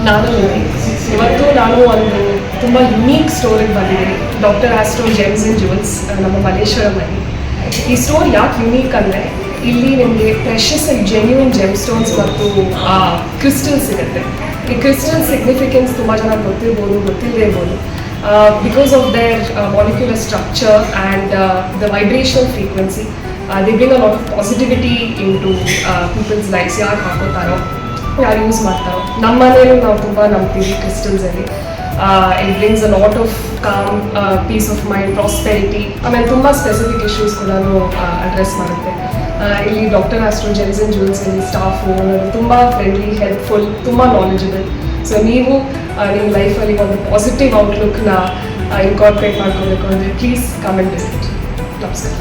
ನಾನು ಇವತ್ತು ನಾನು ಒಂದು ತುಂಬ ಯುನೀಕ್ ಸ್ಟೋರಿಗೆ ಬಂದಿದ್ದೀನಿ. Doctor astro gems and jewels, ನಮ್ಮ ಮಲ್ಲೇಶ್ವರಮಲ್ಲಿ. ಈ ಸ್ಟೋರ್ ಯಾಕೆ ಯುನೀಕ್ ಅಂದರೆ ಇಲ್ಲಿ ನಿಮಗೆ precious and genuine GeM stones ಮತ್ತು ಕ್ರಿಸ್ಟಲ್ ಸಿಗುತ್ತೆ. ಈ ಕ್ರಿಸ್ಟಲ್ ಸಿಗ್ನಿಫಿಕೆನ್ಸ್ ತುಂಬ ಜನ ಗೊತ್ತಿರ್ಬೋದು, ಗೊತ್ತಿಲ್ಲದೆ ಇರ್ಬೋದು. Because of their molecular structure and the vibrational frequency, they bring a lot of positivity into people's lives. ಯಾರು ಹಾಕೋತಾರೋ, ಯಾರು ಯೂಸ್ ಮಾಡ್ತಾರೋ, ನಮ್ಮ ಮನೇಲಿ ನಾವು ತುಂಬ ನಂಬ್ತೀವಿ ಕ್ರಿಸ್ಟಲ್ಸಲ್ಲಿ. It brings a lot of calm, peace of mind, prosperity. ಆಮೇಲೆ ತುಂಬ ಸ್ಪೆಸಿಫಿಕ್ ಇಶ್ಯೂಸ್ ಕೂಡ ಅಡ್ರೆಸ್ ಮಾಡುತ್ತೆ. ಇಲ್ಲಿ ಡಾಕ್ಟರ್ ಆಸ್ಟ್ರೋ ಜೆಮ್ಸ್ ಆ್ಯಂಡ್ ಜ್ಯುವೆಲ್ಸಲ್ಲಿ ಸ್ಟಾಫು ತುಂಬ ಫ್ರೆಂಡ್ಲಿ, ಹೆಲ್ಪ್ಫುಲ್, ತುಂಬ ನಾಲೆಜಬಲ್. ಸೊ ನೀವು ನಿಮ್ಮ ಲೈಫಲ್ಲಿ ಒಂದು ಪಾಸಿಟಿವ್ ಔಟ್ಲುಕ್ನ ಇನ್ಕಾರ್ಪೊರೇಟ್ ಮಾಡ್ಕೋಬೇಕು ಅಂದರೆ ಪ್ಲೀಸ್ ಕಮ್ ಆ್ಯಂಡ್ ವಿಸಿಟ್. ನಮಸ್ಕಾರ.